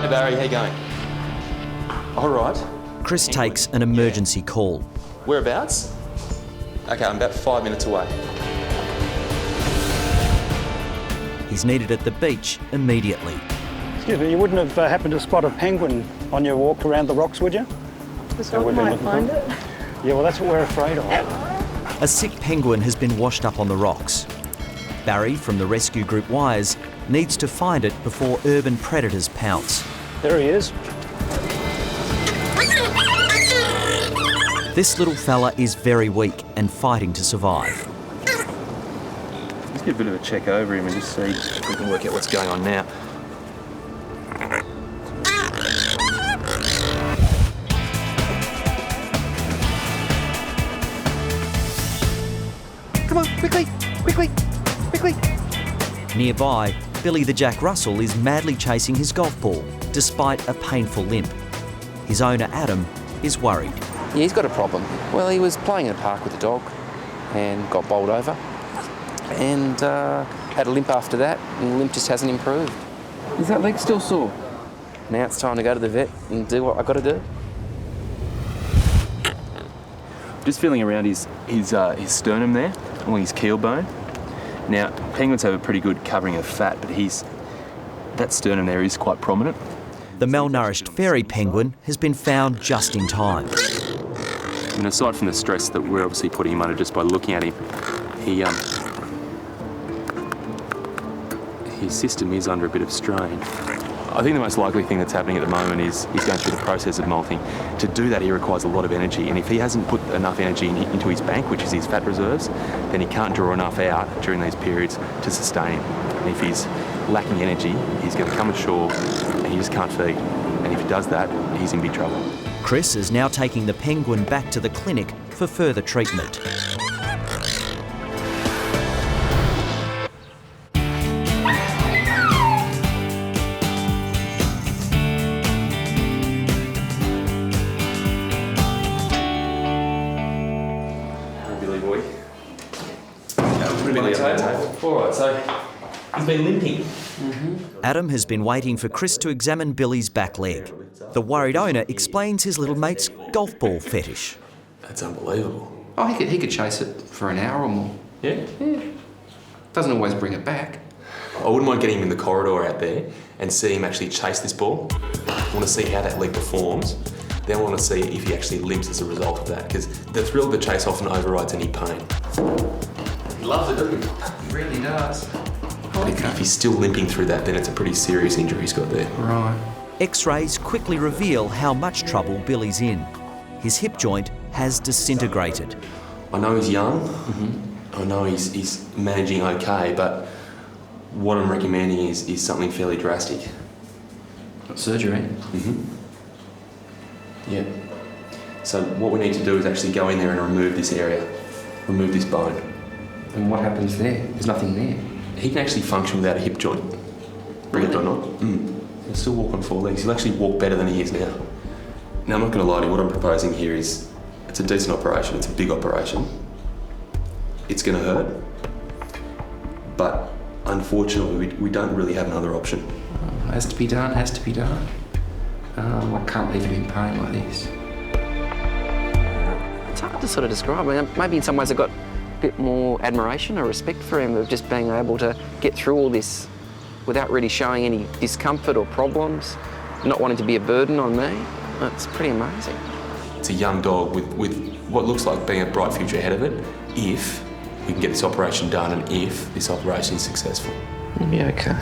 Barry, how you going? All right. Chris takes an emergency call. Whereabouts? Okay, I'm about 5 minutes away. He's needed at the beach immediately. Excuse me, you wouldn't have happened to spot a penguin on your walk around the rocks, would you? The dog might find it. Yeah, well, that's what we're afraid of. A sick penguin has been washed up on the rocks. Barry from the rescue group Wires needs to find it before urban predators pounce. There he is. This little fella is very weak and fighting to survive. Let's get a bit of a check over him and just see if we can work out what's going on now. Come on, quickly, quickly, quickly. Nearby, Billy the Jack Russell is madly chasing his golf ball, despite a painful limp. His owner, Adam, is worried. Yeah, he's got a problem. Well, he was playing in a park with a dog and got bowled over and had a limp after that, and the limp just hasn't improved. Is that leg still sore? Now it's time to go to the vet and do what I've got to do. Just feeling around his sternum there, along his keel bone. Now, penguins have a pretty good covering of fat, but that sternum there is quite prominent. The malnourished fairy penguin has been found just in time. And aside from the stress that we're obviously putting him under just by looking at him, his system is under a bit of strain. I think the most likely thing that's happening at the moment is he's going through the process of molting. To do that, he requires a lot of energy, and if he hasn't put enough energy into his bank, which is his fat reserves, then he can't draw enough out during these periods to sustain him. And if he's lacking energy, he's going to come ashore and he just can't feed. And if he does that, he's in big trouble. Chris is now taking the penguin back to the clinic for further treatment. Billy boy. All right, so he's been limping. Adam has been waiting for Chris to examine Billy's back leg. The worried owner explains his little mate's golf ball fetish. That's unbelievable. Oh, he could chase it for an hour or more. Yeah? Yeah. Doesn't always bring it back. I wouldn't mind getting him in the corridor out there and see him actually chase this ball. I want to see how that leg performs. Then I want to see if he actually limps as a result of that, because the thrill of the chase often overrides any pain. He loves it, doesn't he? He really does. If he's still limping through that, then it's a pretty serious injury he's got there. Right. X-rays quickly reveal how much trouble Billy's in. His hip joint has disintegrated. I know he's young. I know he's managing okay, but what I'm recommending is something fairly drastic. Surgery? Yeah. So what we need to do is actually go in there and remove this area, remove this bone. And what happens there? There's nothing there. He can actually function without a hip joint, believe it or not. He'll still walk on four legs. He'll actually walk better than he is now. Now, I'm not going to lie to you, what I'm proposing here is, it's a decent operation, it's a big operation. It's going to hurt, but unfortunately, we don't really have another option. Has to be done, has to be done. I can't leave him in pain like this. It's hard to sort of describe. I mean, maybe in some ways I've got a bit more admiration or respect for him of just being able to get through all this without really showing any discomfort or problems, not wanting to be a burden on me. It's pretty amazing. It's a young dog with what looks like being a bright future ahead of it, if we can get this operation done and if this operation is successful. It'll be okay.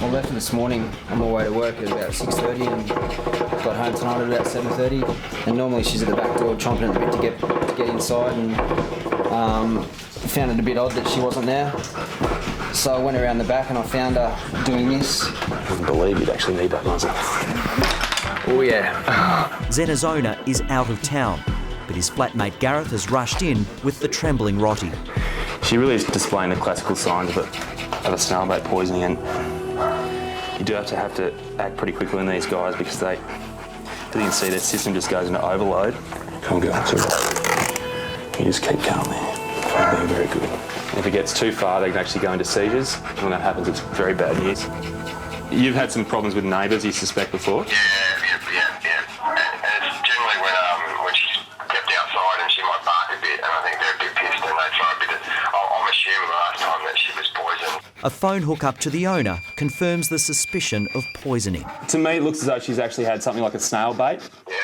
I left this morning on my way to work at about 6:30 and got home tonight at about 7:30. And normally she's at the back door chomping at the bit to get inside, and found it a bit odd that she wasn't there. So I went around the back and I found her doing this. I wouldn't believe you'd actually need that muzzle. Oh yeah. Zena's owner is out of town, but his flatmate Gareth has rushed in with the trembling Rottie. She really is displaying the classical signs of a snailbait poisoning, and you do have to act pretty quickly on these guys because they As you can see, their system just goes into overload. Come on, girl. It's all right. You just keep calm there. Very, very good. If it gets too far, they can actually go into seizures. And when that happens, it's very bad news. You've had some problems with neighbours, you suspect, before? Yeah. And it's generally when she's kept outside and she might bark a bit, and I think they're a bit pissed and they try a bit of... I'm assuming last time that she was poisoned. A phone hook up to the owner confirms the suspicion of poisoning. To me, it looks as though she's actually had something like a snail bait. Yeah.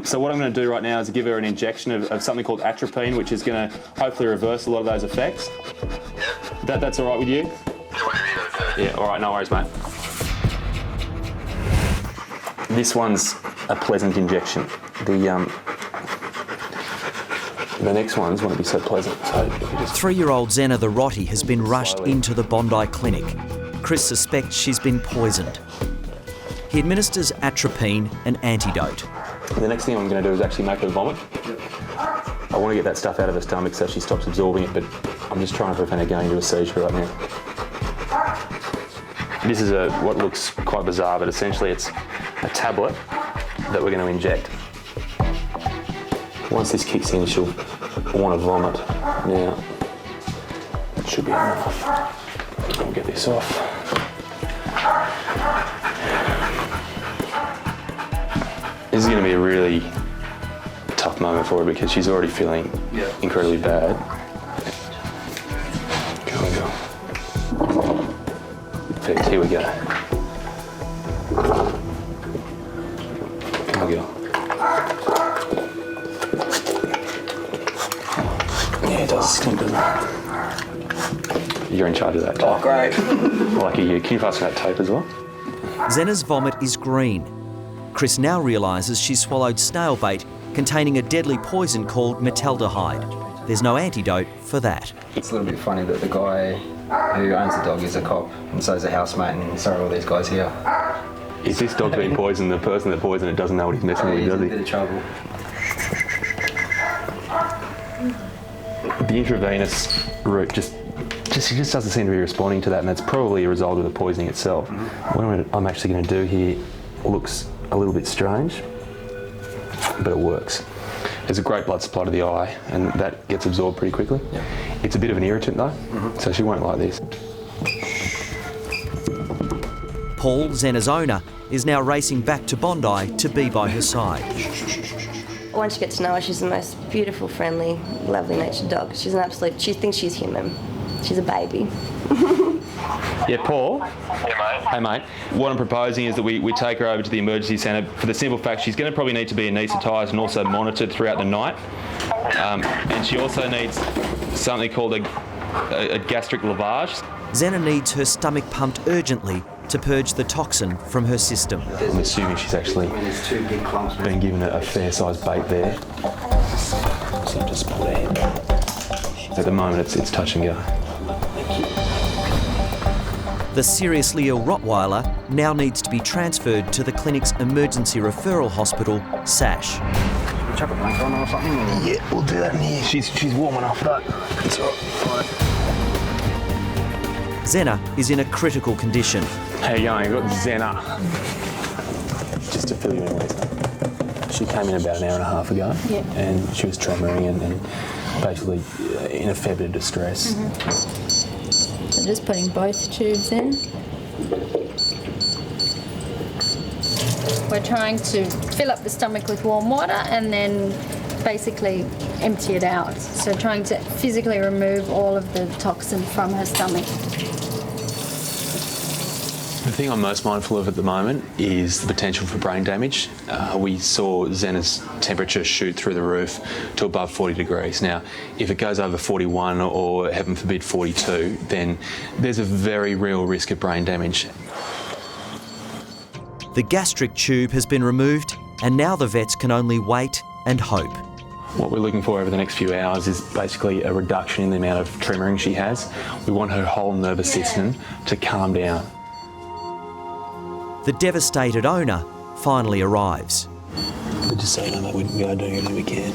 So what I'm going to do right now is give her an injection of something called atropine, which is going to hopefully reverse a lot of those effects. Yeah. That's all right with you? Do whatever you got to do. Yeah, all right, no worries, mate. This one's a pleasant injection. The next ones won't be so pleasant. So if you just... 3-year-old Zena the Rottie has been rushed into the Bondi clinic. Chris suspects she's been poisoned. He administers atropine, an antidote. The next thing I'm going to do is actually make her vomit. I want to get that stuff out of her stomach so she stops absorbing it, but I'm just trying to prevent her going into a seizure right now. This is what looks quite bizarre, but essentially it's a tablet that we're going to inject. Once this kicks in, she'll want to vomit. Now, that should be enough. I'll get this off. This is going to be a really tough moment for her because she's already feeling incredibly bad. Go. Perfect, here we go. Come on, girl. Yeah, it does stink, doesn't it? You're in charge of that tape. Oh, great. Lucky you. Can you pass me that tape as well? Zena's vomit is green. Chris now realises she swallowed snail bait containing a deadly poison called metaldehyde. There's no antidote for that. It's a little bit funny that the guy who owns the dog is a cop, and so is a housemate, and so are all these guys here. If this dog's been poisoned, the person that poisoned it doesn't know what he's messing with, He's does in he? a bit of trouble. The intravenous route she just doesn't seem to be responding to that, and that's probably a result of the poisoning itself. What I'm actually going to do here looks a little bit strange, but it works. There's a great blood supply to the eye, and that gets absorbed pretty quickly. Yeah. It's a bit of an irritant though, so she won't like this. Paul, Zena's owner, is now racing back to Bondi to be by her side. Once you get to know her, she's the most beautiful, friendly, lovely-natured dog. She's an absolute... She thinks she's human. She's a baby. Yeah, Paul? Yeah, mate. Hey, mate. What I'm proposing is that we take her over to the emergency centre for the simple fact she's going to probably need to be anaesthetised and also monitored throughout the night. And she also needs something called a gastric lavage. Zena needs her stomach pumped urgently to purge the toxin from her system. I'm assuming she's actually been given a fair-sized bait there. So just pull her head. At the moment, it's touch and go. The seriously ill Rottweiler now needs to be transferred to the clinic's emergency referral hospital, SASH. Chuck a blanket on or something? Yeah, we'll do that in here. She's warm enough, but it's all right. Zena is in a critical condition. How you going? I've got Zena. Just to fill you in, Lisa. She came in about an hour and a half ago, and she was traumaing and basically in a fair bit of distress. So just putting both tubes in. We're trying to fill up the stomach with warm water and then basically empty it out. So trying to physically remove all of the toxin from her stomach. The thing I'm most mindful of at the moment is the potential for brain damage. We saw Zena's temperature shoot through the roof to above 40 degrees. Now, if it goes over 41 or, heaven forbid, 42, then there's a very real risk of brain damage. The gastric tube has been removed, and now the vets can only wait and hope. What we're looking for over the next few hours is basically a reduction in the amount of tremoring she has. We want her whole nervous system to calm down. The devastated owner finally arrives. But just so you know, we are doing everything we can.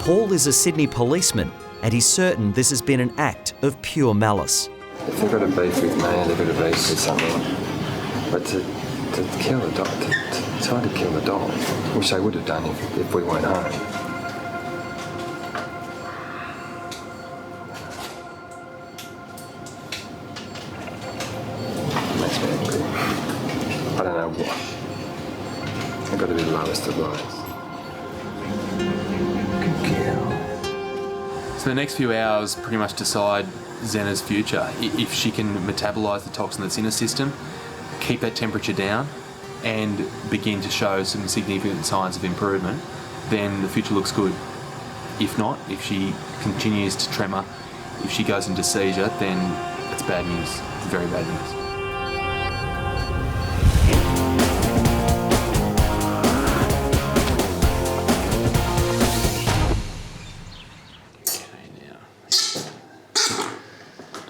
Paul is a Sydney policeman and he's certain this has been an act of pure malice. If they've got a beef with me, they've got a beef with something. But to kill a dog, to try to kill the dog, which they would have done if we weren't home. It makes me angry. I don't know what. I've got to be the lowest of lows. So the next few hours pretty much decide Zena's future. If she can metabolise the toxin that's in her system, keep that temperature down, and begin to show some significant signs of improvement, then the future looks good. If not, if she continues to tremor, if she goes into seizure, then it's bad news. It's very bad news.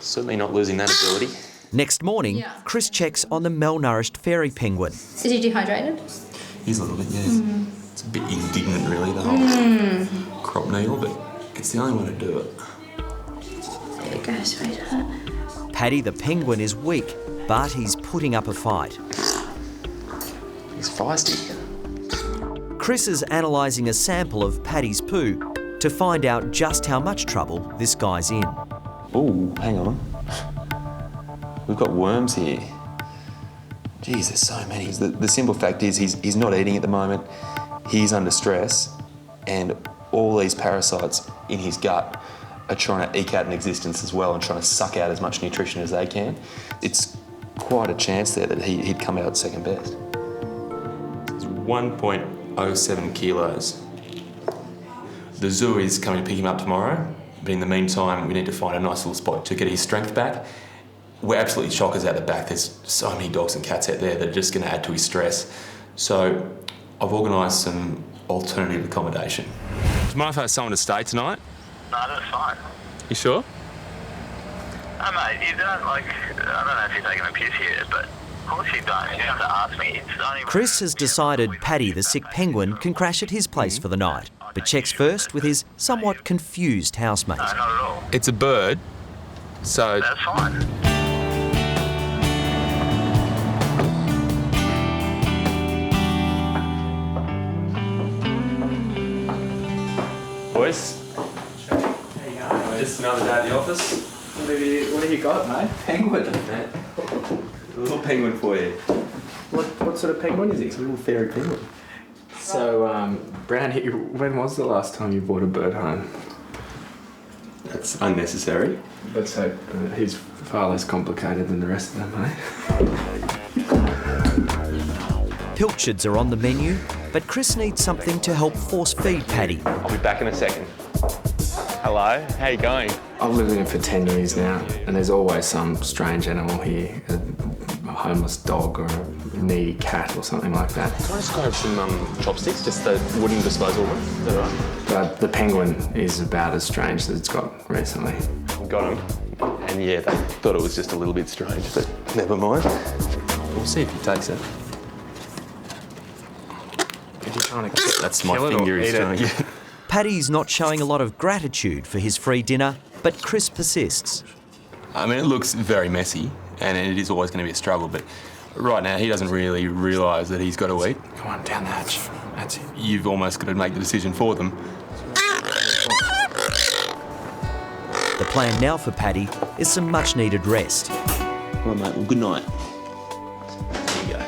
Certainly not losing that ability. Next morning, Chris checks on the malnourished fairy penguin. Is he dehydrated? He's a little bit, yeah. It's a bit indignant, really, the whole crop needle, but it's the only way to do it. There you go, sweetheart. Paddy the penguin is weak, but he's putting up a fight. He's feisty. Chris is analysing a sample of Paddy's poo to find out just how much trouble this guy's in. Oh, hang on. We've got worms here. Geez, there's so many. The simple fact is he's not eating at the moment. He's under stress, and all these parasites in his gut are trying to eke out an existence as well and trying to suck out as much nutrition as they can. It's quite a chance there that he'd come out second best. It's 1.07 kilos. The zoo is coming to pick him up tomorrow, but in the meantime, we need to find a nice little spot to get his strength back. We're absolutely chockers out the back. There's so many dogs and cats out there that are just going to add to his stress. So I've organised some alternative accommodation. Do you mind if I have someone to stay tonight? No, that's fine. You sure? Oh, mate, you don't, I don't know if you're taking a piss here, but of course you don't. You have to ask me. It's only... Chris has decided Paddy the sick penguin can crash at his place for the night, but checks first with his somewhat confused housemate. No, not at all. It's a bird, so... That's fine. Boys, just another day at the office. What have you got, mate? Penguin. A little penguin for you. What sort of penguin is he? It's a little fairy penguin. So, Brownie, when was the last time you brought a bird home? That's unnecessary. Let's hope he's far less complicated than the rest of them, eh? Pilchards are on the menu, but Chris needs something to help force feed Paddy. I'll be back in a second. Hello, how you going? I've lived here for 10 years now, and there's always some strange animal here, a homeless dog or a needy cat or something like that. Can I just grab some chopsticks, just the wooden disposal one? Is that right? But the penguin is about as strange as it's got recently. Got him. And yeah, they thought it was just a little bit strange, but never mind. We'll see if he takes it. Are you trying to That's my kill it or finger he's eat it? trying to get. Paddy's not showing a lot of gratitude for his free dinner, but Chris persists. I mean, it looks very messy, and it is always going to be a struggle, but right now he doesn't really realise that he's got to eat. Come on, down the hatch. That's it. You've almost got to make the decision for them. The plan now for Paddy is some much-needed rest. All right, mate, well, good night. There you go.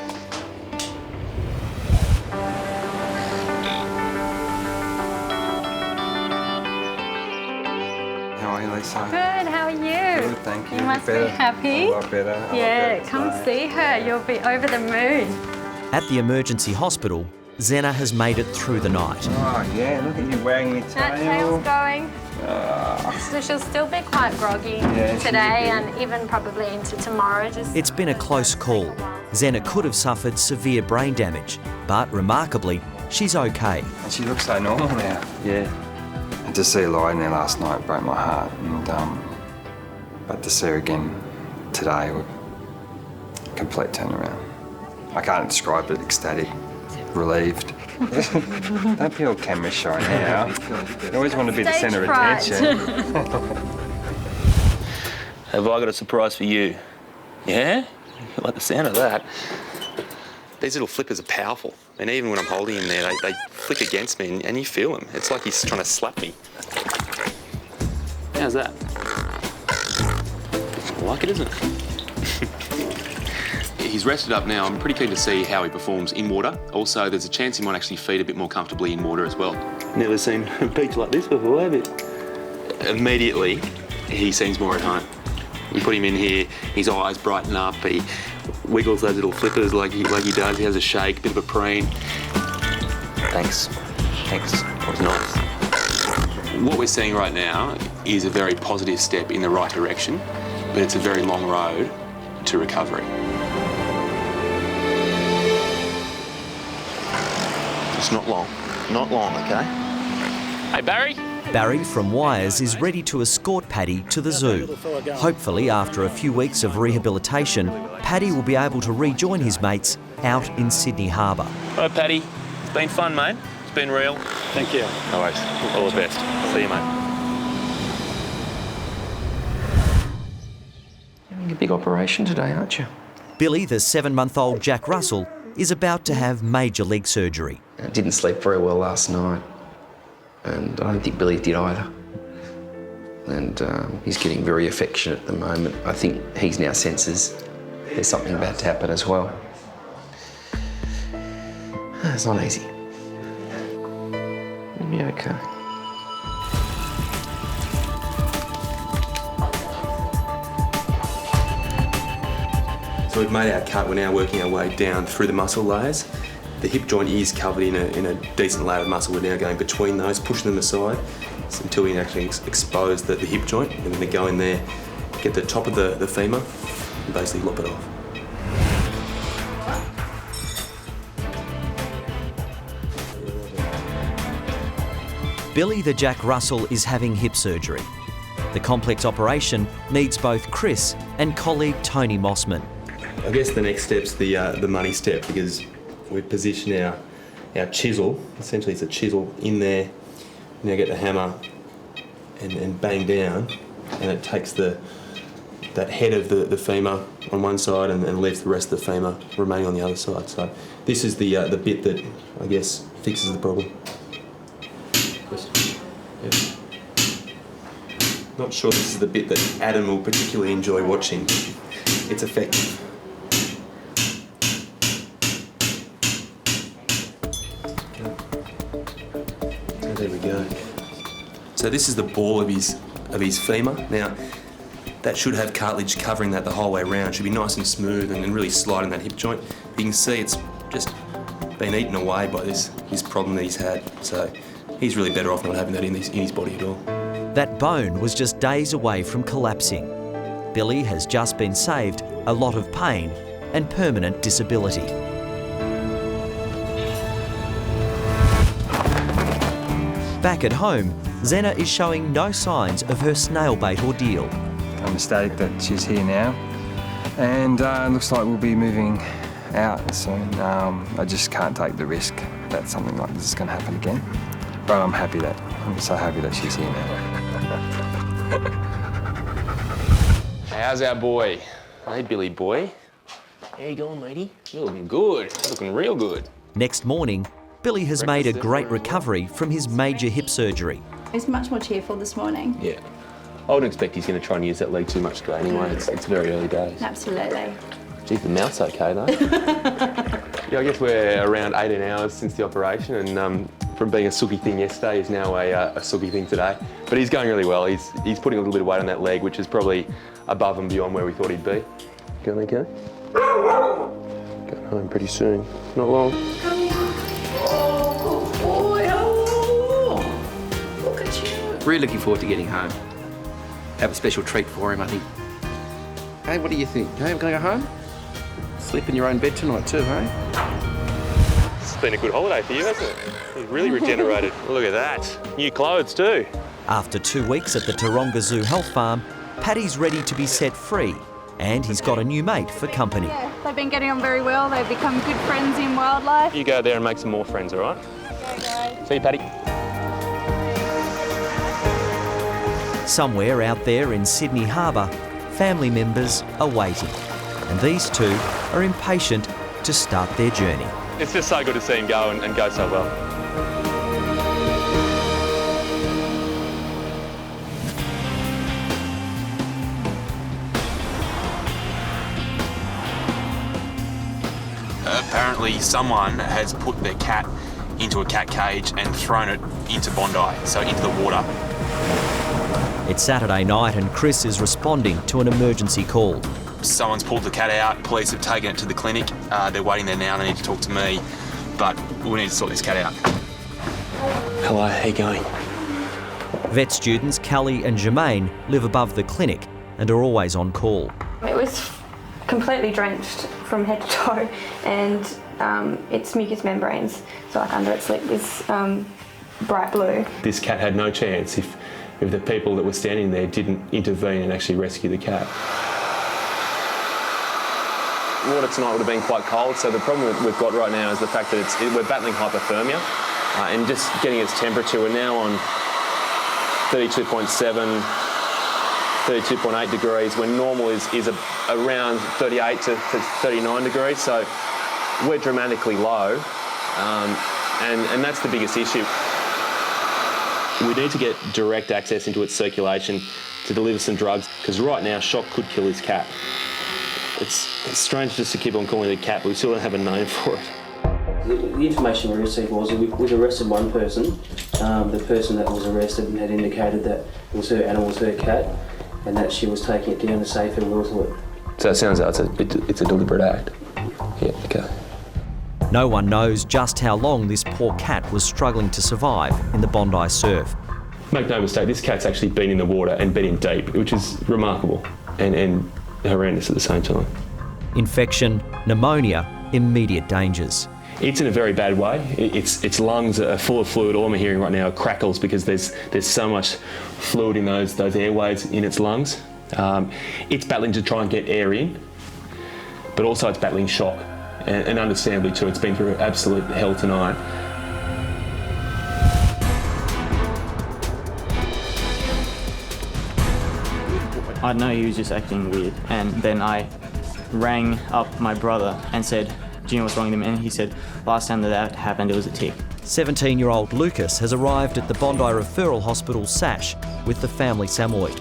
How are you, Lisa? Good, how are you? Good, thank you. You must Better. be happy. A lot better. a lot Yeah, better come today. see her. You'll be over the moon. At the emergency hospital, Zena has made it through the night. Oh, yeah, look at you wagging your That tail's going. So she'll still be quite groggy she's today a bit. and even probably into tomorrow. It's been a close call. Zena could have suffered severe brain damage, but remarkably, she's okay. And she looks so normal now. Yeah. And to see her lie in there last night broke my heart. And, but to see her again today, complete turnaround. I can't describe it, ecstatic, relieved. Don't be all camera shy now. You always want to be the Stage centre of fright. attention. Have I got a surprise for you? Yeah? You like the sound of that? These little flippers are powerful, and even when I'm holding him there, they flick against me, and you feel them. It's like he's trying to slap me. How's that? I like it, isn't it? He's rested up now. I'm pretty keen to see how he performs in water. Also, there's a chance he might actually feed a bit more comfortably in water as well. Never seen a beach like this before, have you? Immediately, he seems more at home. You put him in here, his eyes brighten up, he wiggles those little flippers like he does, he has a shake, a bit of a preen. Thanks. That was nice. What we're seeing right now is a very positive step in the right direction, but it's a very long road to recovery. It's not long, okay? Hey, Barry? Barry from Wires is ready to escort Paddy to the zoo. Hopefully, after a few weeks of rehabilitation, Paddy will be able to rejoin his mates out in Sydney Harbour. All right, Paddy. It's been fun, mate. It's been real. Thank you. No worries. All the best. See you, mate. Having a big operation today, aren't you? Billy, the 7-month-old Jack Russell, is about to have major leg surgery. I didn't sleep very well last night, and I don't think Billy did either. And he's getting very affectionate at the moment. I think he's now senses there's something about to happen as well. It's not easy. It'll be okay. So we've made our cut, we're now working our way down through the muscle layers. The hip joint is covered in a decent layer of muscle. We're now going between those, pushing them aside until we can actually expose the hip joint, and then go in there, get the top of the femur, and basically lop it off. Billy the Jack Russell is having hip surgery. The complex operation needs both Chris and colleague Tony Mossman. I guess the next step's the money step, because we position our chisel, essentially it's a chisel in there, now get the hammer and bang down, and it takes that head of the femur on one side and leaves the rest of the femur remaining on the other side. So this is the bit that, I guess, fixes the problem. Yeah. Not sure this is the bit that Adam will particularly enjoy watching. It's effective. There we go. So this is the ball of his femur. Now, that should have cartilage covering that the whole way around. It should be nice and smooth and really slide in that hip joint. You can see it's just been eaten away by this problem that he's had. So he's really better off not having that in his body at all. That bone was just days away from collapsing. Billy has just been saved a lot of pain and permanent disability. Back at home, Zena is showing no signs of her snail bait ordeal. I'm ecstatic that she's here now, and it looks like we'll be moving out soon. I just can't take the risk that something like this is going to happen again. But I'm so happy that she's here now. How's our boy? Hey, Billy boy. How you going, matey? You're looking good. You're looking real good. Next morning, Billy has made a great recovery from his major hip surgery. He's much more cheerful this morning. Yeah. I wouldn't expect he's going to try and use that leg too much today anyway. It's very early days. Absolutely. Geez, the mouth's okay though. Yeah, I guess we're around 18 hours since the operation, and from being a sooky thing yesterday, he's now a sooky thing today. But he's going really well. He's putting a little bit of weight on that leg, which is probably above and beyond where we thought he'd be. Going okay? Going home pretty soon. Not long. Oh, good boy. Oh, look at you. Really looking forward to getting home. Have a special treat for him, I think. Hey, what do you think? Hey, we're going to go home? Sleep in your own bed tonight too, hey? It's been a good holiday for you, hasn't it? You've really regenerated. Look at that. New clothes too. After 2 weeks at the Taronga Zoo Health Farm, Paddy's ready to be set free, and he's got a new mate for company. Yeah. They've been getting on very well. They've become good friends in wildlife. You go there and make some more friends, all right? Okay. See you, Paddy. Somewhere out there in Sydney Harbour, family members are waiting, and these two are impatient to start their journey. It's just so good to see him go and go so well. Apparently someone has put their cat into a cat cage and thrown it into Bondi, so into the water. It's Saturday night and Chris is responding to an emergency call. Someone's pulled the cat out, police have taken it to the clinic. They're waiting there now, they need to talk to me, but we need to sort this cat out. Hello, how you going? Vet students Callie and Jermaine live above the clinic and are always on call. It was completely drenched from head to toe, and its mucous membranes, so like under its lip, is bright blue. This cat had no chance if the people that were standing there didn't intervene and actually rescue the cat. Water tonight would have been quite cold, so the problem that we've got right now is the fact that we're battling hypothermia and just getting its temperature. We're now on 32.7, 32.8 degrees, when normal is around 38 to 39 degrees, so we're dramatically low, and that's the biggest issue. We need to get direct access into its circulation to deliver some drugs, because right now shock could kill this cat. It's strange just to keep on calling it a cat, but we still don't have a name for it. The information we received was that we've arrested one person. The person that was arrested had indicated that it was her animal, was her cat, and that she was taking it down to safe and will to it. So it sounds like it's a deliberate act. Yeah, okay. No one knows just how long this poor cat was struggling to survive in the Bondi surf. Make no mistake, this cat's actually been in the water and been in deep, which is remarkable and horrendous at the same time. Infection, pneumonia, immediate dangers. It's in a very bad way. Its lungs are full of fluid. All I'm hearing right now are crackles because there's so much fluid in those airways in its lungs. It's battling to try and get air in, but also it's battling shock. And understandably too, it's been through absolute hell tonight. I know he was just acting weird, and then I rang up my brother and said, do you know what's wrong with him? And he said, last time that happened, it was a tick. 17-year-old Lucas has arrived at the Bondi Referral Hospital SASH with the family Samoyed.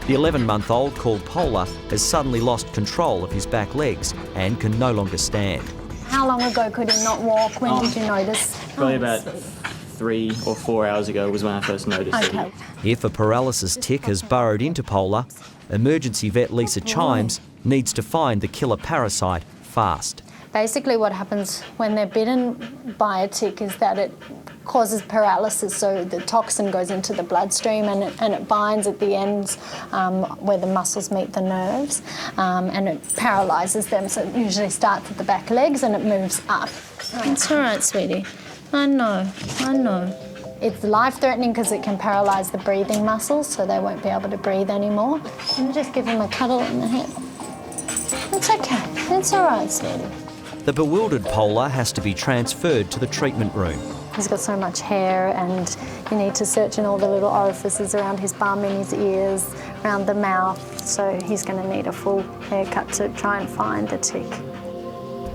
The 11-month-old, called Polar, has suddenly lost control of his back legs and can no longer stand. How long ago could he not walk? When did you notice? Probably about 3 or 4 hours ago was when I first noticed it. If a paralysis tick has burrowed into Polar, emergency vet Lisa Chimes needs to find the killer parasite fast. Basically what happens when they're bitten by a tick is that it causes paralysis, so the toxin goes into the bloodstream and it binds at the ends where the muscles meet the nerves, and it paralyses them. So it usually starts at the back legs and it moves up. It's all right, sweetie. I know. It's life-threatening because it can paralyse the breathing muscles, so they won't be able to breathe anymore. Let me just give him a cuddle in the head. It's okay. It's all right, sweetie. The bewildered Polar has to be transferred to the treatment room. He's got so much hair, and you need to search in all the little orifices around his bum, in his ears, around the mouth, so he's going to need a full haircut to try and find the tick.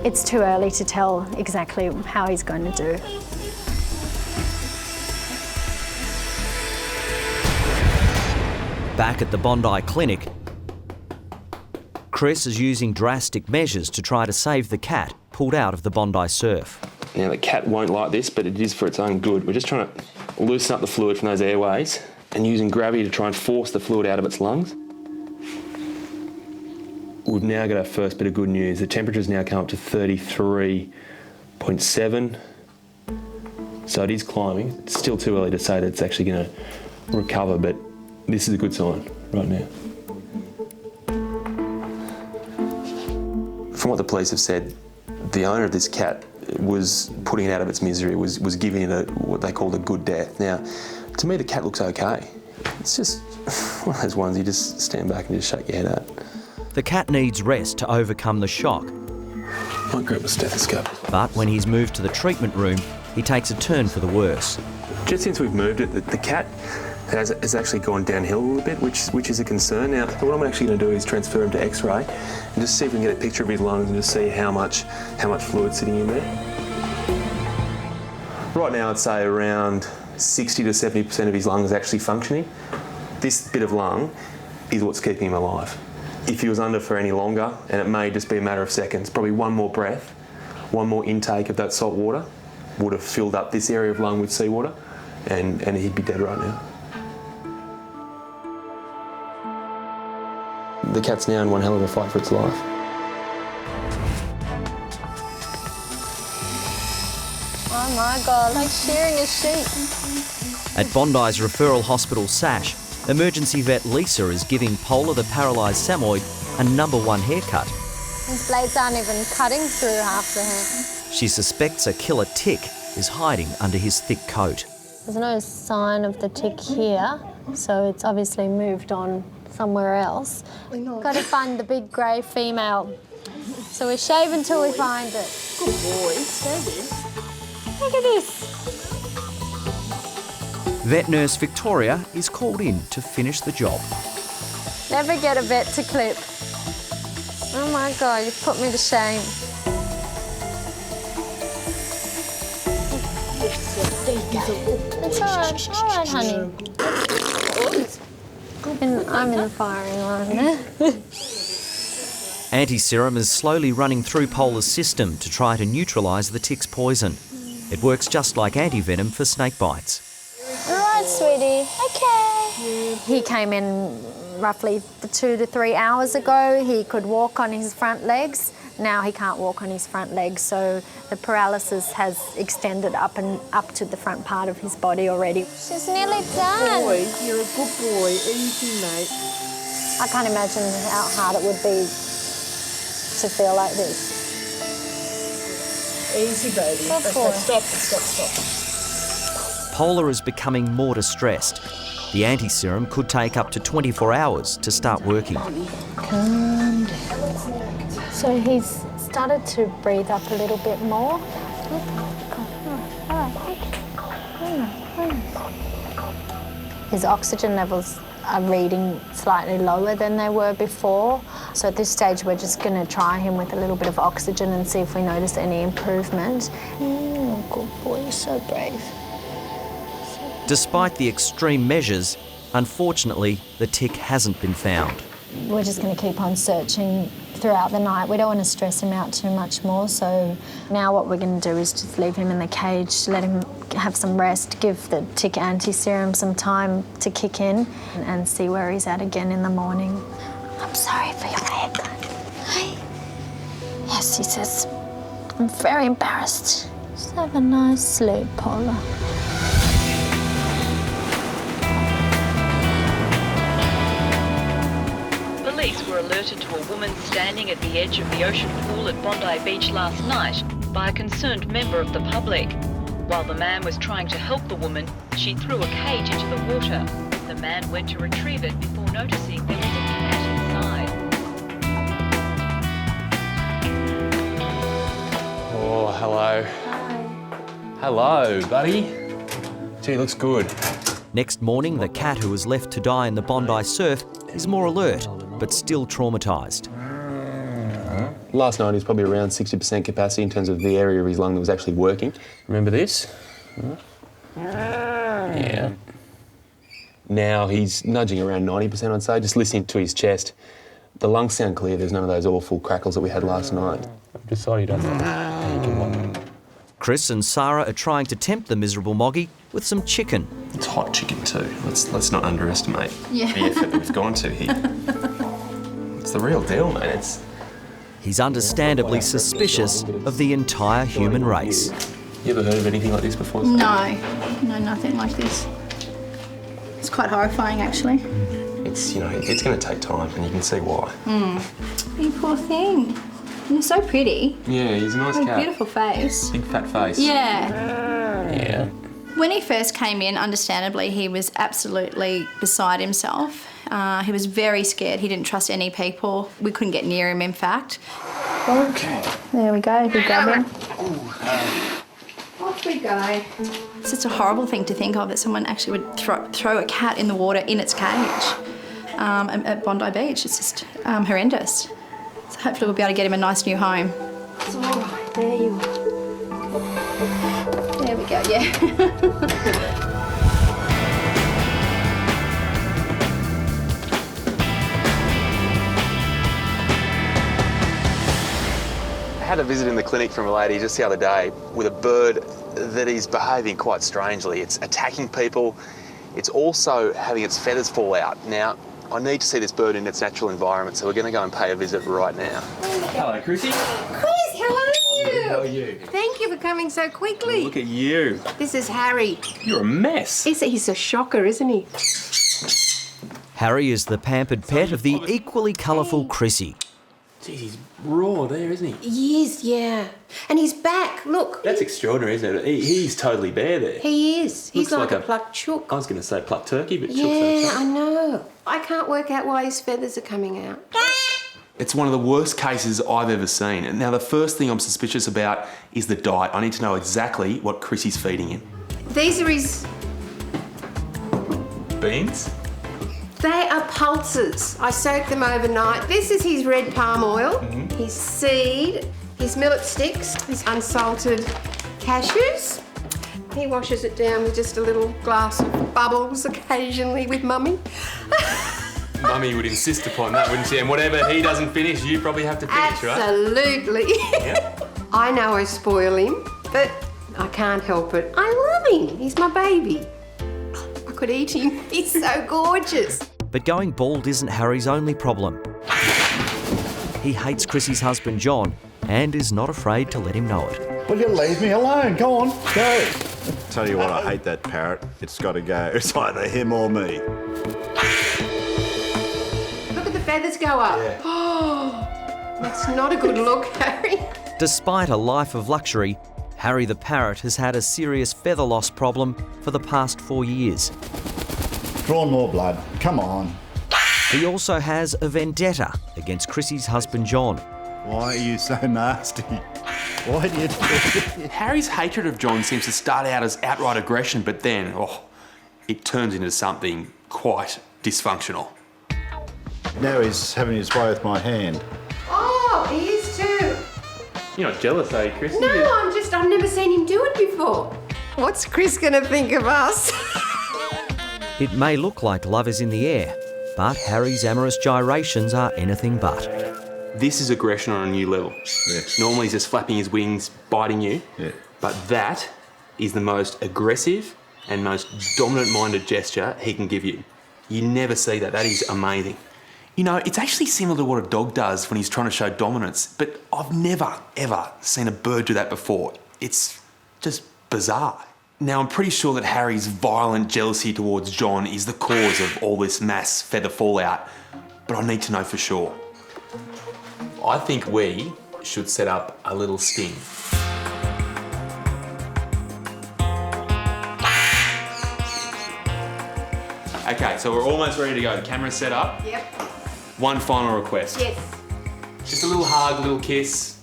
It's too early to tell exactly how he's going to do. Back at the Bondi clinic, Chris is using drastic measures to try to save the cat pulled out of the Bondi surf. Now, the cat won't like this, but it is for its own good. We're just trying to loosen up the fluid from those airways and using gravity to try and force the fluid out of its lungs. We've now got our first bit of good news. The temperature's now come up to 33.7, so it is climbing. It's still too early to say that it's actually going to recover, but this is a good sign right now. From what the police have said, the owner of this cat was putting it out of its misery, was giving it what they called a good death. Now, to me, the cat looks okay. It's just one of those ones you just stand back and just shake your head at. The cat needs rest to overcome the shock, Might grab a stethoscope. But when he's moved to the treatment room, he takes a turn for the worse. Just since we've moved it, the cat has actually gone downhill a little bit, which is a concern. Now, what I'm actually going to do is transfer him to X-ray and just see if we can get a picture of his lungs and just see how much fluid's sitting in there. Right now, I'd say around 60 to 70% of his lung is actually functioning. This bit of lung is what's keeping him alive. If he was under for any longer, and it may just be a matter of seconds, probably one more breath, one more intake of that salt water would have filled up this area of lung with seawater, and he'd be dead right now. The cat's now in one hell of a fight for its life. Oh my God, like shearing a sheep. At Bondi's referral hospital Sash, emergency vet Lisa is giving Polar the paralysed Samoyed a #1 haircut. These blades aren't even cutting through half the hair. She suspects a killer tick is hiding under his thick coat. There's no sign of the tick here, so it's obviously moved on somewhere else. Got to find the big grey female. So we shave until we find it. Good boy, stay there. Look at this. Vet nurse Victoria is called in to finish the job. Never get a vet to clip. Oh my God, you've put me to shame. It's all right, honey. I'm in the firing line. Anti-serum is slowly running through Polar's system to try to neutralise the tick's poison. It works just like anti-venom for snake bites. All right, sweetie. Okay. He came in roughly 2 to 3 hours ago. He could walk on his front legs. Now he can't walk on his front legs, so the paralysis has extended up to the front part of his body already. She's nearly done. Boy, you're a good boy. Easy, mate. I can't imagine how hard it would be to feel like this. Easy, baby. Good boy. Stop. Polar is becoming more distressed. The anti-serum could take up to 24 hours to start working. Calm down. So he's started to breathe up a little bit more. His oxygen levels are reading slightly lower than they were before. So at this stage, we're just going to try him with a little bit of oxygen and see if we notice any improvement. Good boy, you're so brave. Despite the extreme measures, unfortunately, the tick hasn't been found. We're just going to keep on searching throughout the night. We don't want to stress him out too much more, so now what we're going to do is just leave him in the cage, let him have some rest, give the tick anti-serum some time to kick in and see where he's at again in the morning. I'm sorry for your haircut. Hey. Yes, he says, I'm very embarrassed. Just have a nice sleep, Paula. Police were alerted to a woman standing at the edge of the ocean pool at Bondi Beach last night by a concerned member of the public. While the man was trying to help the woman, she threw a cage into the water. The man went to retrieve it before noticing there was a cat inside. Oh, hello. Hi. Hello, buddy. Gee, looks good. Next morning, the cat who was left to die in the Bondi surf is more alert, but still traumatised. Last night he was probably around 60% capacity in terms of the area of his lung that was actually working. Remember this? Yeah. Now he's nudging around 90%, I'd say, just listening to his chest. The lungs sound clear, there's none of those awful crackles that we had last night. I've decided you don't. Chris and Sarah are trying to tempt the miserable Moggy with some chicken. It's hot chicken too. Let's not underestimate the effort that we've gone to here. It's the real deal, mate. He's understandably suspicious of the entire human race. You ever heard of anything like this before? No, nothing like this. It's quite horrifying, actually. It's it's going to take time, and you can see why. You poor thing. You're so pretty. Yeah, he's a nice What a cat. beautiful face. Big fat face. Yeah. Yeah. When he first came in, understandably, he was absolutely beside himself. He was very scared. He didn't trust any people. We couldn't get near him, in fact. Okay. There we go, if you grab him. Off we go. It's just a horrible thing to think of, that someone actually would throw a cat in the water in its cage at Bondi Beach. It's just horrendous. So hopefully we'll be able to get him a nice new home. It's all right. There you are. There we go, yeah. I had a visit in the clinic from a lady just the other day with a bird that is behaving quite strangely. It's attacking people. It's also having its feathers fall out. Now, I need to see this bird in its natural environment, so we're going to go and pay a visit right now. Hello, Chrissy. Chris, how are you? How are you? Thank you for coming so quickly. Look at you. This is Harry. You're a mess. He's a shocker, isn't he? Harry is the pampered pet of the equally colourful Chrissy. Geez, he's raw there, isn't he? He is, yeah. And he's back, look. That's extraordinary, isn't it? He's totally bare there. He is. He's Looks like a plucked chook. I was going to say plucked turkey, but chook's Yeah, okay. I know. I can't work out why his feathers are coming out. It's one of the worst cases I've ever seen. And now the first thing I'm suspicious about is the diet. I need to know exactly what Chrissy's feeding him. These are his... Beans? They are pulses. I soaked them overnight. This is his red palm oil, his seed, his millet sticks, his unsalted cashews. He washes it down with just a little glass of bubbles occasionally with Mummy. Mummy would insist upon that, wouldn't she? And whatever he doesn't finish, you probably have to finish, right? Absolutely. Yep. I know I spoil him, but I can't help it. I love him. He's my baby. I could eat him. He's so gorgeous. But going bald isn't Harry's only problem. He hates Chrissy's husband John and is not afraid to let him know it. Will you leave me alone? Go on, go. Tell you what, I hate that parrot. It's got to go. It's either him or me. Look at the feathers go up. Yeah. Oh, that's not a good look, Harry. Despite a life of luxury, Harry the parrot has had a serious feather loss problem for the past 4 years. Drawn more blood. Come on. He also has a vendetta against Chrissy's husband John. Why are you so nasty? Why do you do it? Harry's hatred of John seems to start out as outright aggression, but then, it turns into something quite dysfunctional. Now he's having his way with my hand. Oh, he is too. You're not jealous, are you, Chrissy? No, I've never seen him do it before. What's Chris gonna think of us? It may look like love is in the air, but Harry's amorous gyrations are anything but. This is aggression on a new level. Yeah. Normally he's just flapping his wings, biting you. Yeah. But that is the most aggressive and most dominant-minded gesture he can give you. You never see that. That is amazing. You know, it's actually similar to what a dog does when he's trying to show dominance, but I've never, ever seen a bird do that before. It's just bizarre. Now, I'm pretty sure that Harry's violent jealousy towards John is the cause of all this mass feather fallout, but I need to know for sure. I think we should set up a little sting. Okay, so we're almost ready to go. The camera's set up. Yep. One final request. Yes. Just a little hug, a little kiss,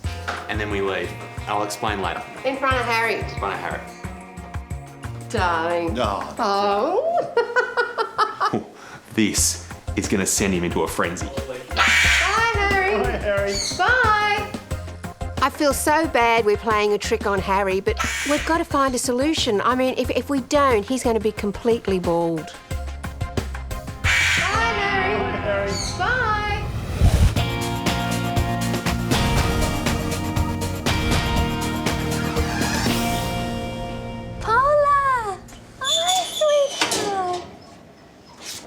and then we leave. I'll explain later. In front of Harry. In front of Harry. Darling. Oh. Oh. This is going to send him into a frenzy. Bye, Harry. Bye, Harry. Bye. I feel so bad we're playing a trick on Harry, but we've got to find a solution. I mean, if we don't, he's going to be completely bald. Bye, Harry. Bye, Harry. Bye. Paula! Hi, sweetheart.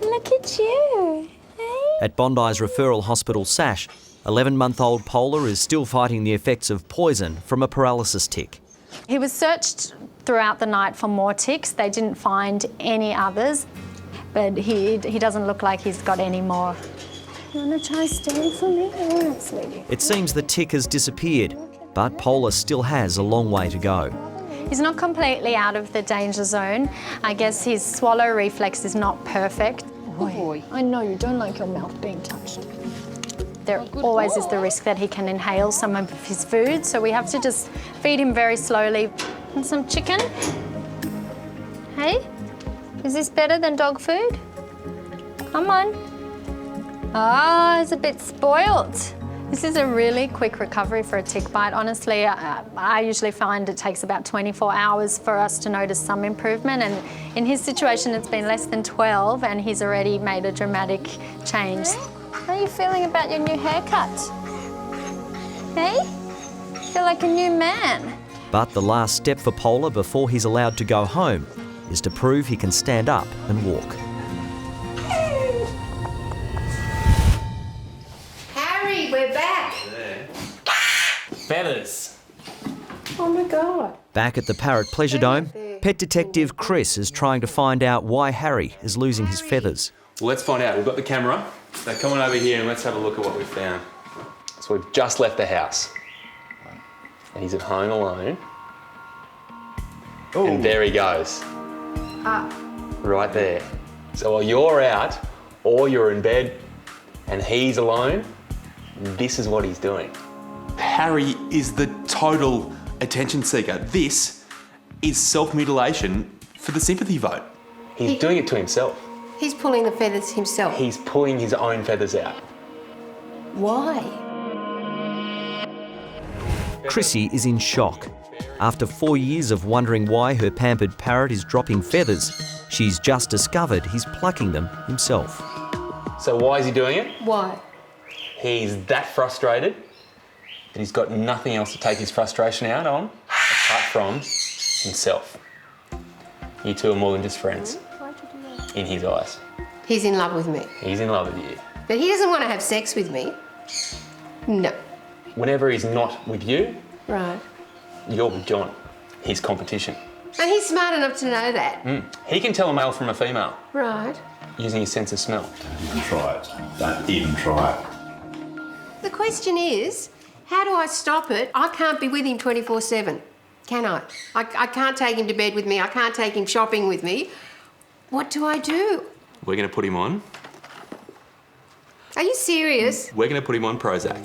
Look at you. Hey? At Bondi's referral hospital Sash, 11-month-old Polar is still fighting the effects of poison from a paralysis tick. He was searched throughout the night for more ticks. They didn't find any others, but he doesn't look like he's got any more. You want to try staying for me? All right, sweetie. It seems the tick has disappeared, but Polar still has a long way to go. He's not completely out of the danger zone. I guess his swallow reflex is not perfect. Boy. I know you don't like your mouth being touched. there always is the risk that he can inhale some of his food, so we have to just feed him very slowly. And some chicken. Hey, is this better than dog food? Come on. Ah, it's a bit spoilt. This is a really quick recovery for a tick bite. Honestly, I usually find it takes about 24 hours for us to notice some improvement, and in his situation it's been less than 12 and he's already made a dramatic change. How are you feeling about your new haircut? Hey? Feel like a new man. But the last step for Polar before he's allowed to go home is to prove he can stand up and walk. Harry, we're back. Feathers. Oh my God. Back at the Parrot Pleasure Dome, Pet Detective Chris is trying to find out why Harry is losing his feathers. Well, let's find out. We've got the camera. So come on over here and let's have a look at what we've found. So we've just left the house. And he's at home alone. Ooh. And there he goes. Right there. So while you're out or you're in bed and he's alone, this is what he's doing. Harry is the total attention seeker. This is self-mutilation for the sympathy vote. He's doing it to himself. He's pulling the feathers himself. He's pulling his own feathers out. Why? Chrissy is in shock. After 4 years of wondering why her pampered parrot is dropping feathers, she's just discovered he's plucking them himself. So why is he doing it? Why? He's that frustrated that he's got nothing else to take his frustration out on apart from himself. You two are more than just friends, in his eyes. He's in love with me. He's in love with you. But he doesn't want to have sex with me. No. Whenever he's not with you, Right. you're with John, his competition. And he's smart enough to know that. He can tell a male from a female Right. using his sense of smell. Don't even try it. Don't even try it. The question is, how do I stop it? I can't be with him 24/7, can I? I can't take him to bed with me. I can't take him shopping with me. What do I do? We're going to put him on. Are you serious? We're going to put him on Prozac.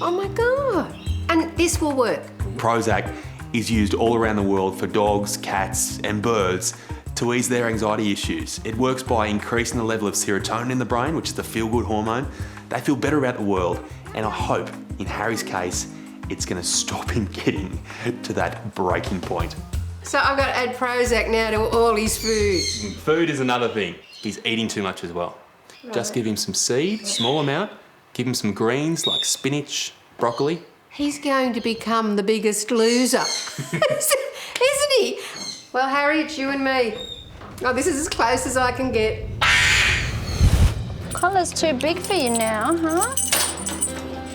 Oh my God. And this will work. Prozac is used all around the world for dogs, cats and birds to ease their anxiety issues. It works by increasing the level of serotonin in the brain, which is the feel-good hormone. They feel better about the world, and I hope, in Harry's case, it's going to stop him getting to that breaking point. So I've got to add Prozac now to all his food. Food is another thing. He's eating too much as well. Just give him some seed, small amount. Give him some greens like spinach, broccoli. He's going to become the biggest loser, isn't he? Well, Harry, it's you and me. Oh, this is as close as I can get. Collar's too big for you now, huh?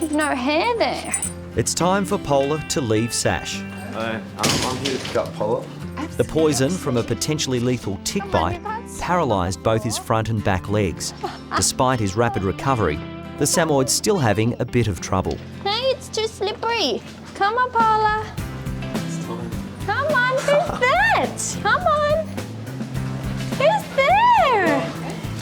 You've no hair there. It's time for Polar to leave Sash. I'm here to pick up Polar. The poison from a potentially lethal tick bite paralysed both his front and back legs. Despite his rapid recovery, the Samoyed's still having a bit of trouble. Hey, it's too slippery. Come on, Paula. Come on, who's that? Come on. Who's there?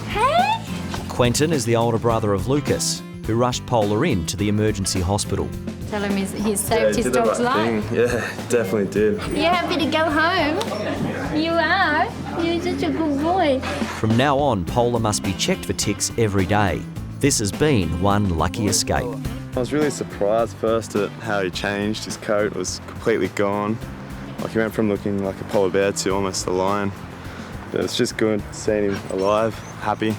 Hey? Quentin is the older brother of Lucas, who rushed Polar in to the emergency hospital. Tell him he's saved his dog's life. Yeah, definitely did. You're happy to go home? You are? You're such a good boy. From now on, Polar must be checked for ticks every day. This has been one lucky escape. I was really surprised first at how he changed. His coat was completely gone. Like he went from looking like a polar bear to almost a lion. But it's just good seeing him alive, happy,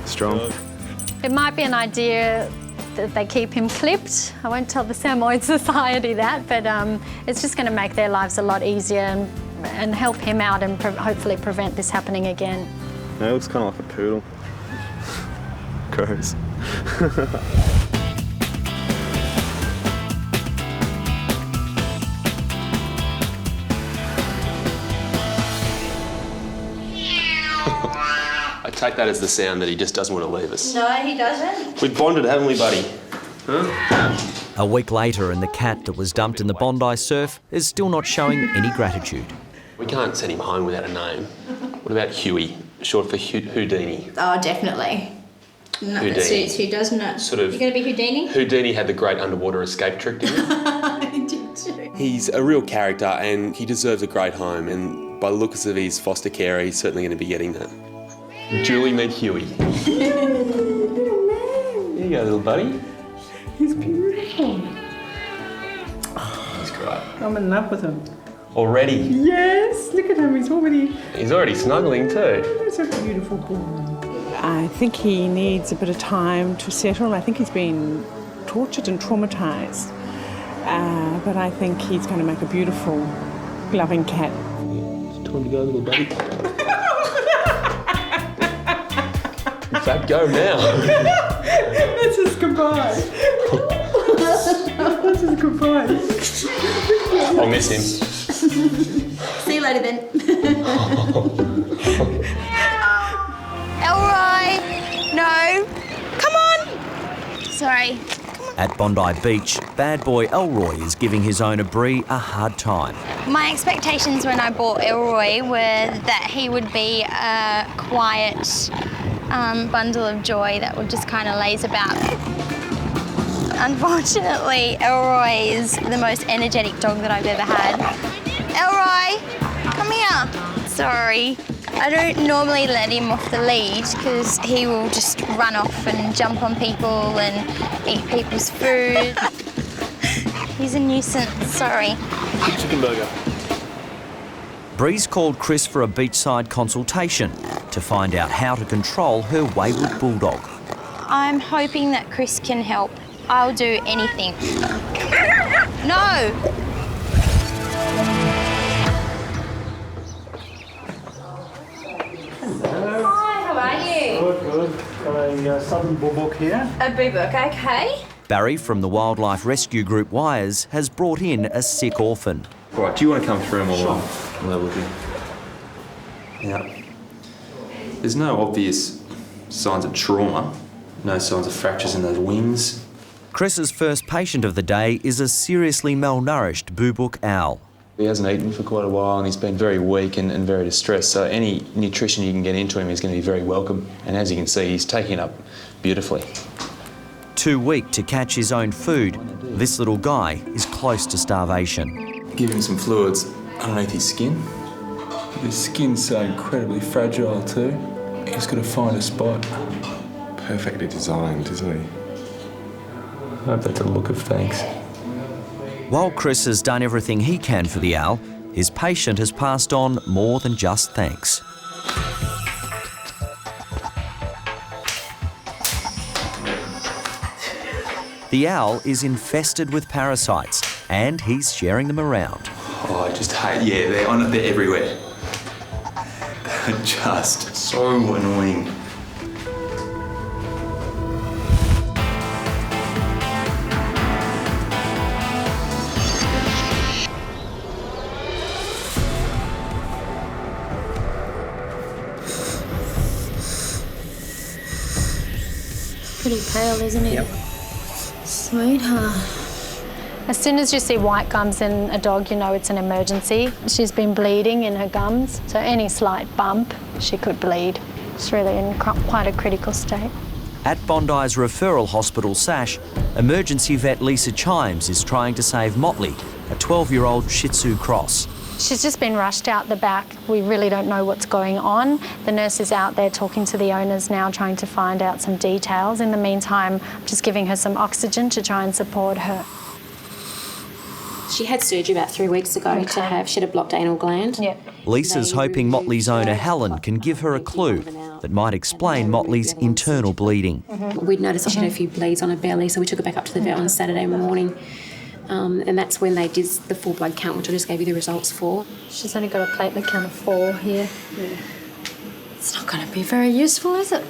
strong. It might be an idea that they keep him clipped. I won't tell the Samoyed Society that, but it's just going to make their lives a lot easier and help him out and hopefully prevent this happening again. No, he looks kind of like a poodle. Gross. I take that as the sound that he just doesn't want to leave us. No, he doesn't. We've bonded, haven't we, buddy? Huh? A week later, and the cat that was dumped in the Bondi surf is still not showing any gratitude. We can't send him home without a name. What about Huey, short for Houdini? Oh, definitely. No, Houdini. that suits who doesn't it? Sort of. You're going to be Houdini? Houdini had the great underwater escape trick, didn't he? I did too. He's a real character and he deserves a great home, and by the looks of his foster care, he's certainly going to be getting that. Julie, meet Huey. Here you go, little buddy. He's beautiful. He's great. I'm in love with him. Already? Yes, look at him, he's already snuggling too. He's a beautiful boy. I think he needs a bit of time to settle. I think he's been tortured and traumatised. But I think he's going to make a beautiful, loving cat. It's time to go, little buddy. In fact, go now. This is goodbye. This is goodbye. I'll miss him. See you later then. Elroy! No! Come on! Sorry. At Bondi Beach, bad boy Elroy is giving his owner Bree a hard time. My expectations when I bought Elroy were that he would be a quiet bundle of joy that would just kind of laze about. Unfortunately, Elroy is the most energetic dog that I've ever had. Elroy, come here. Sorry. I don't normally let him off the lead because he will just run off and jump on people and eat people's food. He's a nuisance, sorry. Chicken burger. Bree's called Chris for a beachside consultation to find out how to control her wayward bulldog. I'm hoping that Chris can help. I'll do anything. No! Hi, how are you? Good. Got a southern bulldog here. A boobook, okay. Barry from the wildlife rescue group Wires has brought in a sick orphan. All right, do you want to come through and we'll have a look in? Now, there's no obvious signs of trauma, no signs of fractures in those wings. Chris's first patient of the day is a seriously malnourished boobook owl. He hasn't eaten for quite a while and he's been very weak and very distressed, so any nutrition you can get into him is going to be very welcome. And as you can see, he's taking it up beautifully. Too weak to catch his own food, this little guy is close to starvation. Give him some fluids underneath his skin. His skin's so incredibly fragile too. He's got to find a spot. Perfectly designed, isn't he? I hope that's a look of thanks. While Chris has done everything he can for the owl, his patient has passed on more than just thanks. The owl is infested with parasites and he's sharing them around. Oh, I just hate, they're everywhere. They're just so annoying. Pretty pale, isn't he? Yep. Sweetheart. As soon as you see white gums in a dog, you know it's an emergency. She's been bleeding in her gums, so any slight bump, she could bleed. She's really in quite a critical state. At Bondi's referral hospital Sash, emergency vet Lisa Chimes is trying to save Motley, a 12-year-old Shih Tzu cross. She's just been rushed out the back. We really don't know what's going on. The nurse is out there talking to the owners now, trying to find out some details. In the meantime, I'm just giving her some oxygen to try and support her. She had surgery about 3 weeks ago she had a blocked anal gland. Yep. Lisa's hoping Motley's owner Helen can give her a clue that might explain Motley's internal bleeding. We'd noticed she had a few bleeds on her belly, so we took her back up to the vet on Saturday morning. And that's when they did the full blood count, which I just gave you the results for. She's only got a platelet count of 4 here. Yeah. It's not going to be very useful, is it?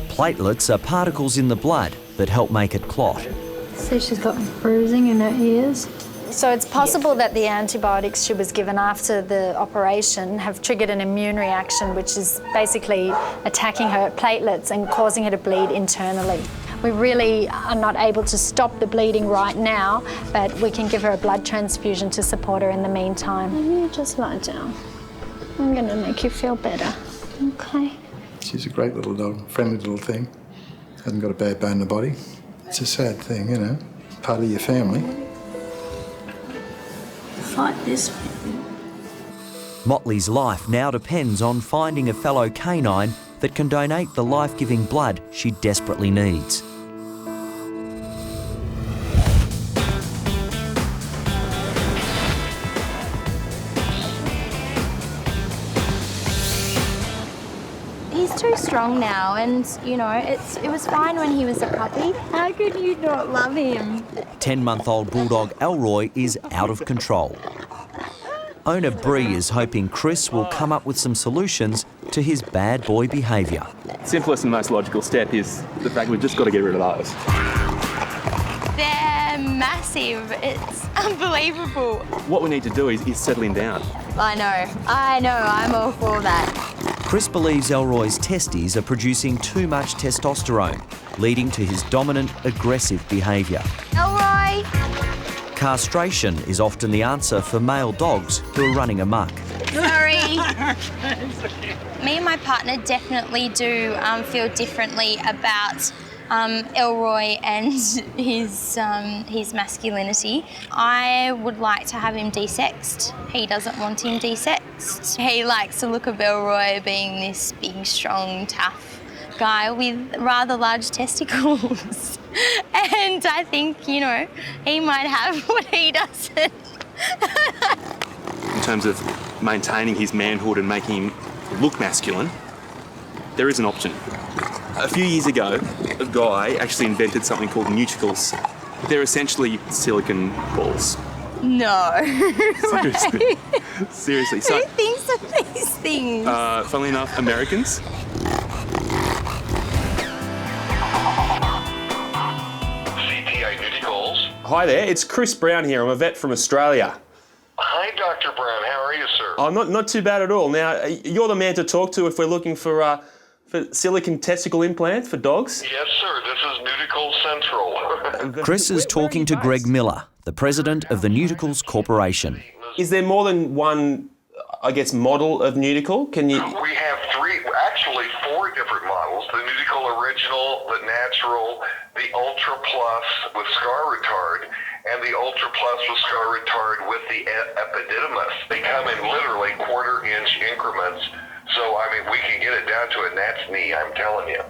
Platelets are particles in the blood that help make it clot. See, she's got bruising in her ears. So it's possible that the antibiotics she was given after the operation have triggered an immune reaction, which is basically attacking her platelets and causing her to bleed internally. We really are not able to stop the bleeding right now, but we can give her a blood transfusion to support her in the meantime. You just lie down. I'm going to make you feel better, okay? She's a great little dog, friendly little thing. Hasn't got a bad bone in the body. It's a sad thing, you know, part of your family. Fight this. Motley's life now depends on finding a fellow canine that can donate the life-giving blood she desperately needs. He's too strong now, and you know, it was fine when he was a puppy. How could you not love him? 10-month-old bulldog Elroy is out of control. Owner Bree is hoping Chris will come up with some solutions to his bad boy behaviour. Simplest and most logical step is the fact we've just got to get rid of those. They're massive. It's unbelievable. What we need to do is settle him down. I know, I'm all for that. Chris believes Elroy's testes are producing too much testosterone, leading to his dominant, aggressive behaviour. Elroy! Castration is often the answer for male dogs who are running amok. Sorry. Me and my partner definitely do feel differently about Elroy and his masculinity. I would like to have him desexed. He doesn't want him desexed. He likes the look of Elroy being this big, strong, tough guy with rather large testicles. And I think, you know, he might have what he doesn't. In terms of maintaining his manhood and making him look masculine, there is an option. A few years ago, a guy actually invented something called neuticles. They're essentially silicone balls. No. Seriously. Seriously. Who thinks of these things? Funnily enough, Americans. Hi there, it's Chris Brown here. I'm a vet from Australia. Hi, Dr. Brown. How are you, sir? Oh, not too bad at all. Now, you're the man to talk to if we're looking for silicone testicle implants for dogs. Yes, sir. This is Neuticle Central. Chris is talking to Greg Miller, the president of the Neuticles Corporation. Is there more than one, I guess, model of Neuticle? Can you? We have actually four different models. The Neuticle Original, the Natural, the Ultra Plus with scar retard, and the Ultra Plus with scar retard with the epididymis. They come in literally quarter-inch increments. So, I mean, we can get it down to a gnat's knee, I'm telling you.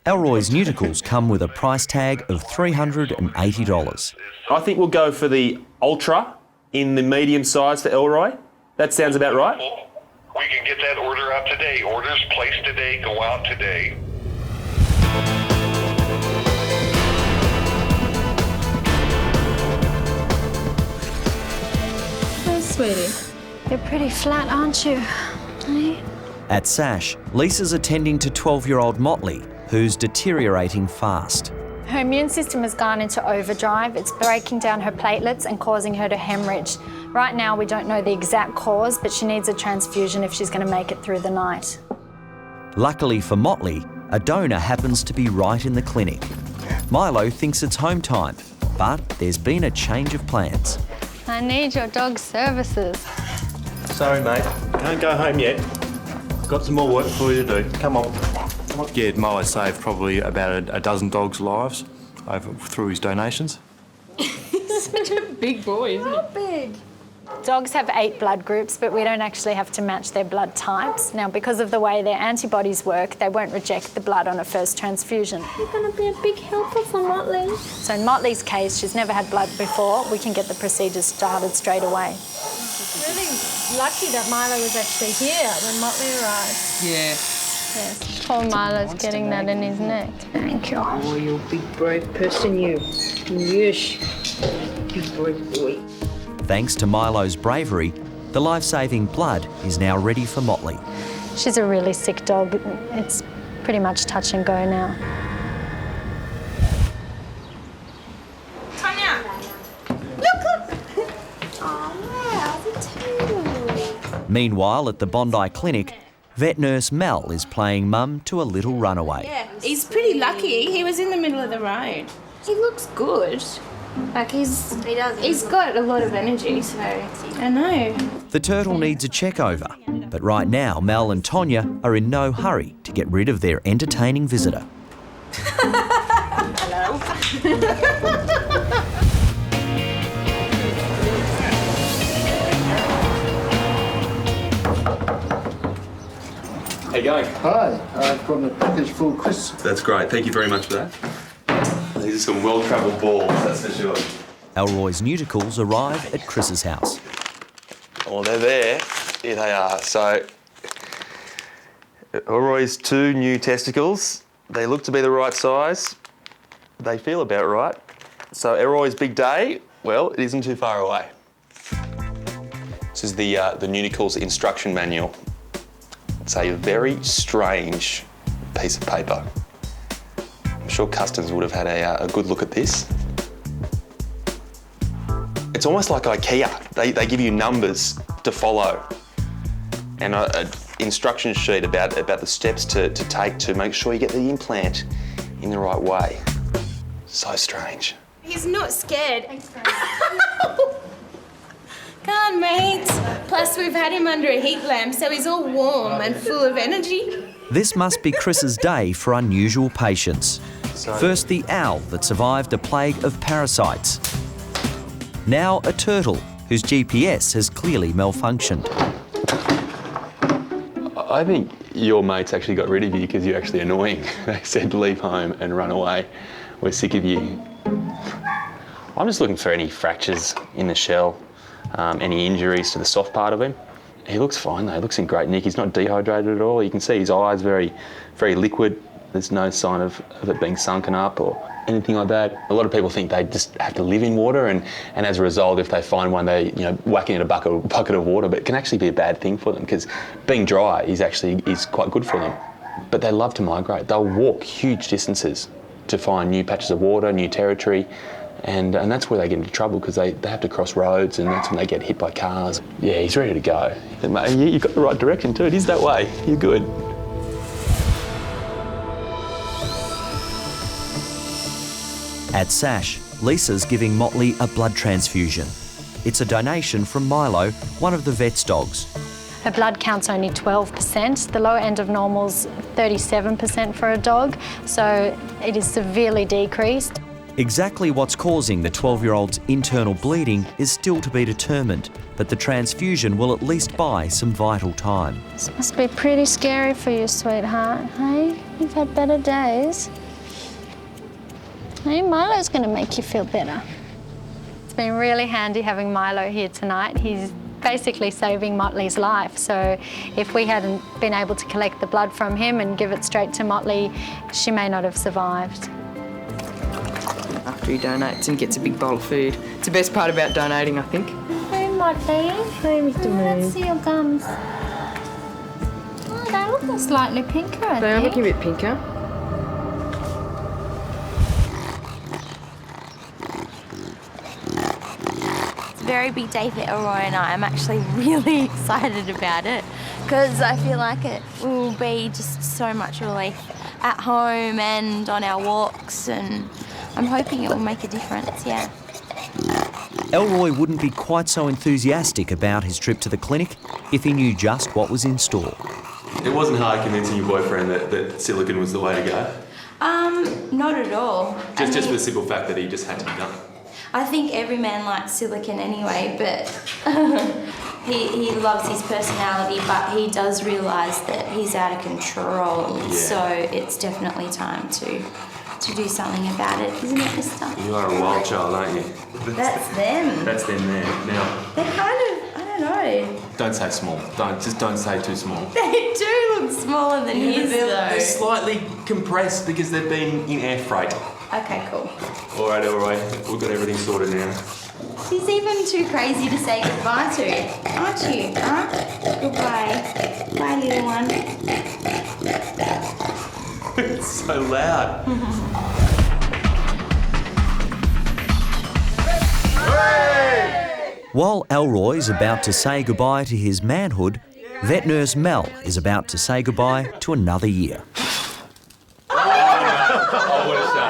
Elroy's Neuticles come with a price tag of $380. I think we'll go for the Ultra in the medium size for Elroy. That sounds about right. We can get that order out today. Orders placed today, go out today. Oh, sweetie. You're pretty flat, aren't you? Hey? At Sash, Lisa's attending to 12-year-old Motley, who's deteriorating fast. Her immune system has gone into overdrive. It's breaking down her platelets and causing her to hemorrhage. Right now, we don't know the exact cause, but she needs a transfusion if she's going to make it through the night. Luckily for Motley, a donor happens to be right in the clinic. Milo thinks it's home time, but there's been a change of plans. I need your dog's services. Sorry, mate. Can't go home yet. Got some more work for you to do. Come on. Yeah, Milo saved probably about a dozen dogs' lives through his donations. He's such a big boy, isn't he? How big? Dogs have 8 blood groups, but we don't actually have to match their blood types. Now, because of the way their antibodies work, they won't reject the blood on a first transfusion. You're going to be a big helper for Motley. So in Motley's case, she's never had blood before. We can get the procedure started straight away. Really lucky that Milo was actually here when Motley arrived. Yeah. Yes, poor Milo's getting that in his neck. Thank you. Oh, you big brave person, you. Yes. You brave boy. Thanks to Milo's bravery, the life-saving blood is now ready for Motley. She's a really sick dog. It's pretty much touch and go now. Tanya! Look! Oh, wow, the Meanwhile, at the Bondi Clinic, vet nurse Mel is playing mum to a little runaway. Yeah, he's pretty lucky. He was in the middle of the road. He looks good. Like he's got a lot of energy, so I know. The turtle needs a check over, but right now Mel and Tonya are in no hurry to get rid of their entertaining visitor. Hello. How you going? Hi, I've got a package for Chris. That's great. Thank you very much for that. These are some well-travelled balls, that's for sure. Elroy's neuticles arrive at Chris's house. Well, they're there. Here they are. So, Elroy's 2 new testicles. They look to be the right size. They feel about right. So, Elroy's big day, well, it isn't too far away. This is the neuticles instruction manual. It's a very strange piece of paper. I'm sure Customs would have had a good look at this. It's almost like IKEA. They give you numbers to follow and an instruction sheet about the steps to take to make sure you get the implant in the right way. So strange. He's not scared. Come on, mate. Plus, we've had him under a heat lamp, so he's all warm and full of energy. This must be Chris's day for unusual patients. First, the owl that survived a plague of parasites. Now, a turtle whose GPS has clearly malfunctioned. I think your mates actually got rid of you because you're actually annoying. They said leave home and run away. We're sick of you. I'm just looking for any fractures in the shell, any injuries to the soft part of him. He looks fine though, he looks in great nick. He's not dehydrated at all. You can see his eyes very, very liquid. There's no sign of it being sunken up or anything like that. A lot of people think they just have to live in water and as a result, if they find one, they whack it in a bucket of water, but it can actually be a bad thing for them because being dry is quite good for them. But they love to migrate. They'll walk huge distances to find new patches of water, new territory, and that's where they get into trouble because they have to cross roads and that's when they get hit by cars. Yeah, he's ready to go. You've got the right direction too. It is that way. You're good. At Sash, Lisa's giving Motley a blood transfusion. It's a donation from Milo, one of the vet's dogs. Her blood count's only 12%. The low end of normal's 37% for a dog, so it is severely decreased. Exactly what's causing the 12-year-old's internal bleeding is still to be determined, but the transfusion will at least buy some vital time. This must be pretty scary for you, sweetheart, hey? You've had better days. Hey, Milo's going to make you feel better. It's been really handy having Milo here tonight. He's basically saving Motley's life, so if we hadn't been able to collect the blood from him and give it straight to Motley, she may not have survived. After he donates and gets a big bowl of food. It's the best part about donating, I think. Hey, Motley. Hey, Mr. Moon. Let's see your gums. Oh, they're looking slightly pinker, I think. They are looking a bit pinker. Very big day for Elroy and I. I'm actually really excited about it because I feel like it will be just so much relief at home and on our walks, and I'm hoping it will make a difference, yeah. Elroy wouldn't be quite so enthusiastic about his trip to the clinic if he knew just what was in store. It wasn't hard convincing your boyfriend that silicone was the way to go? Not at all. Just for the simple fact that he just had to be done. I think every man likes silicone anyway, but he loves his personality, but he does realise that he's out of control. Yeah. So it's definitely time to do something about it, isn't it, mister? You are a wild child, aren't you? That's them. That's them there. Now, They're kind of, I don't know. don't say small. Just don't say too small. They do look smaller than his, though. They're slightly compressed because they've been in air freight. Okay, cool. All right, Elroy, we've got everything sorted now. He's even too crazy to say goodbye to, aren't you? Huh? Goodbye. Bye, little one. It's so loud. While Elroy's about to say goodbye to his manhood, vet nurse Mel is about to say goodbye to another year. Oh, what a shame.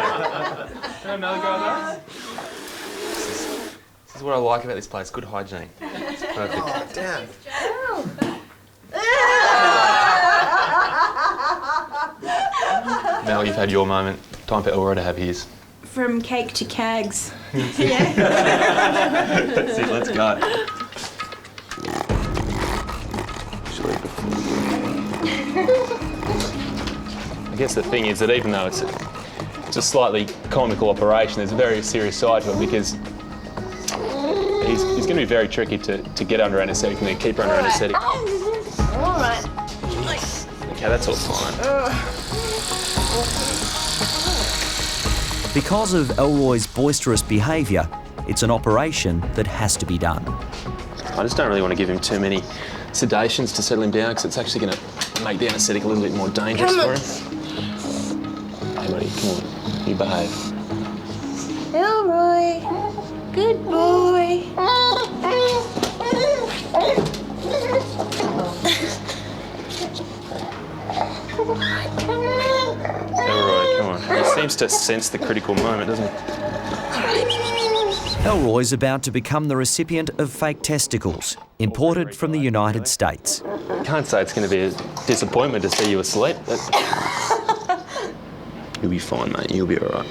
Another go at that? This is what I like about this place, good hygiene. It's perfect. Oh, damn. now you've had your moment, time for Elroy to have his. From cake to cags. That's it, let's go. I guess the thing is that even though it's a slightly comical operation, there's a very serious side to it because he's going to be very tricky to get under anaesthetic and then keep her under anaesthetic. All right. Okay, that's all fine. Because of Elroy's boisterous behaviour, it's an operation that has to be done. I just don't really want to give him too many sedations to settle him down because it's actually going to make the anaesthetic a little bit more dangerous for him. Hey, buddy, come on. You behave. Elroy, good boy. Elroy, come on. He seems to sense the critical moment, doesn't he? Elroy's about to become the recipient of fake testicles, imported from the United States. Can't say it's going to be a disappointment to see you asleep. You'll be fine, mate. You'll be all right.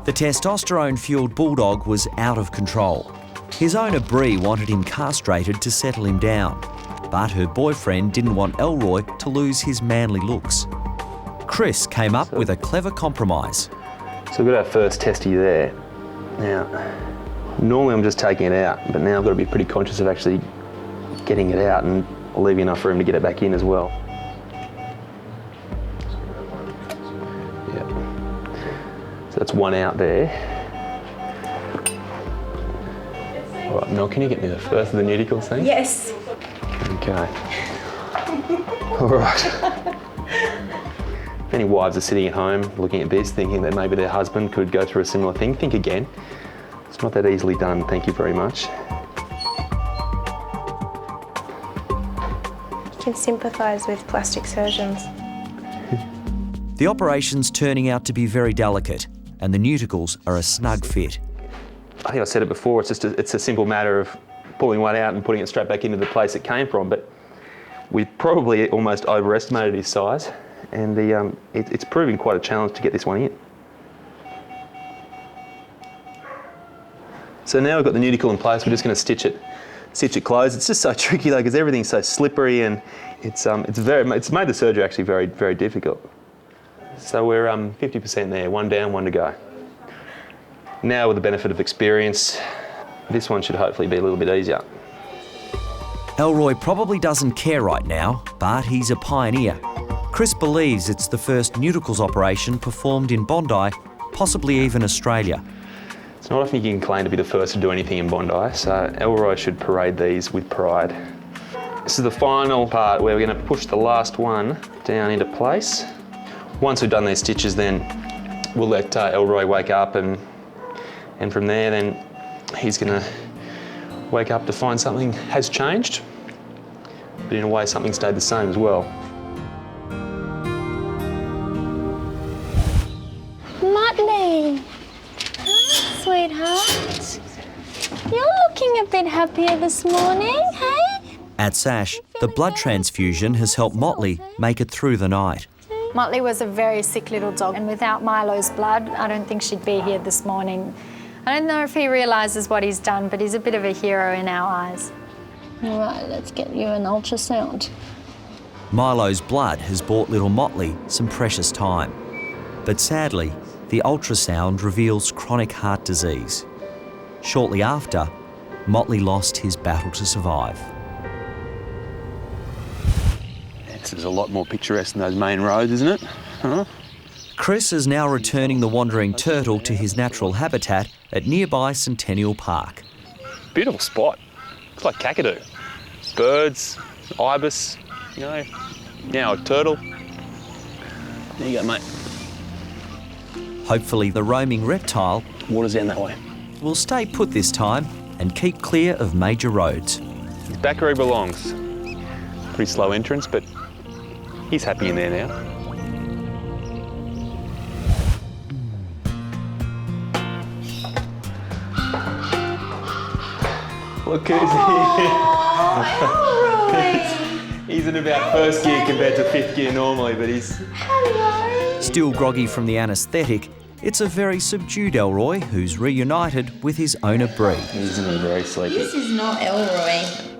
The testosterone-fuelled bulldog was out of control. His owner, Bree, wanted him castrated to settle him down, but her boyfriend didn't want Elroy to lose his manly looks. Chris came up with a clever compromise. So we've got our first testy there. Now, normally I'm just taking it out, but now I've got to be pretty conscious of actually getting it out and leaving enough room to get it back in as well. Yep. So that's one out there. All right, Mel, can you get me the first of the neuticles thing? Yes. Okay. All right. If any wives are sitting at home looking at this, thinking that maybe their husband could go through a similar thing, think again. It's not that easily done, thank you very much. You can sympathise with plastic surgeons. The operation's turning out to be very delicate, and the neuticles are a snug fit. I think I said it before, it's a simple matter of pulling one out and putting it straight back into the place it came from, but we probably almost overestimated his size, and it's proving quite a challenge to get this one in. So now we've got the neuticle in place, we're just going to stitch it closed. It's just so tricky though, because everything's so slippery, and it's made the surgery actually very, very difficult. So we're 50% there, one down, one to go. Now with the benefit of experience, this one should hopefully be a little bit easier. Elroy probably doesn't care right now, but he's a pioneer. Chris believes it's the first neuticles operation performed in Bondi, possibly even Australia. It's not often you can claim to be the first to do anything in Bondi, so Elroy should parade these with pride. This is the final part where we're going to push the last one down into place. Once we've done these stitches, then we'll let Elroy wake up, and from there then he's going to wake up to find something has changed, but in a way something stayed the same as well. Motley! Hi, sweetheart. You're looking a bit happier this morning, hey? At SASH, the blood transfusion has helped Motley make it through the night. Motley was a very sick little dog, and without Milo's blood, I don't think she'd be here this morning. I don't know if he realises what he's done, but he's a bit of a hero in our eyes. All right, let's get you an ultrasound. Milo's blood has bought little Motley some precious time. But sadly, the ultrasound reveals chronic heart disease. Shortly after, Motley lost his battle to survive. This is a lot more picturesque than those main roads, isn't it? Huh? Chris is now returning the wandering turtle to his natural habitat at nearby Centennial Park. Beautiful spot. Looks like kakadu. Birds, ibis, you know, now a turtle. There you go, mate. Hopefully the roaming reptile water's down that way. Will stay put this time and keep clear of major roads. He's back where he belongs. Pretty slow entrance, but he's happy in there now. Look who's here. Oh, He's in about first gear compared to fifth gear normally, but he's... Still groggy from the anaesthetic, it's a very subdued Elroy who's reunited with his owner Bree. Isn't he very sleepy? This is not Elroy.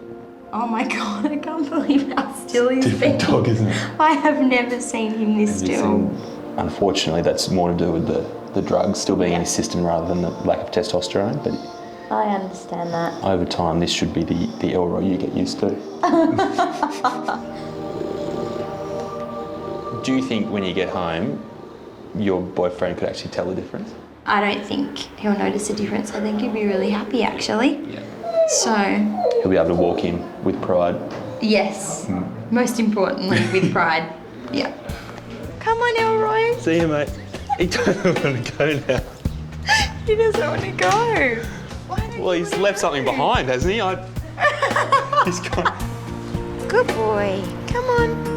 Oh my God, I can't believe how still he's been. Different dog, isn't it? I have never seen him this still. Unfortunately, that's more to do with the drugs still being in his system rather than the lack of testosterone. But I understand that. over time, this should be the Elroy you get used to. Do you think when you get home, your boyfriend could actually tell the difference? I don't think he'll notice a difference. I think he'll be really happy actually. Yeah. So, He'll be able to walk in with pride. yes, most importantly with pride. Yeah. Come on, Elroy. See you, mate. He doesn't want to go now. He doesn't want to go. Well, he's left something behind, hasn't he? He's gone. Good boy. Come on.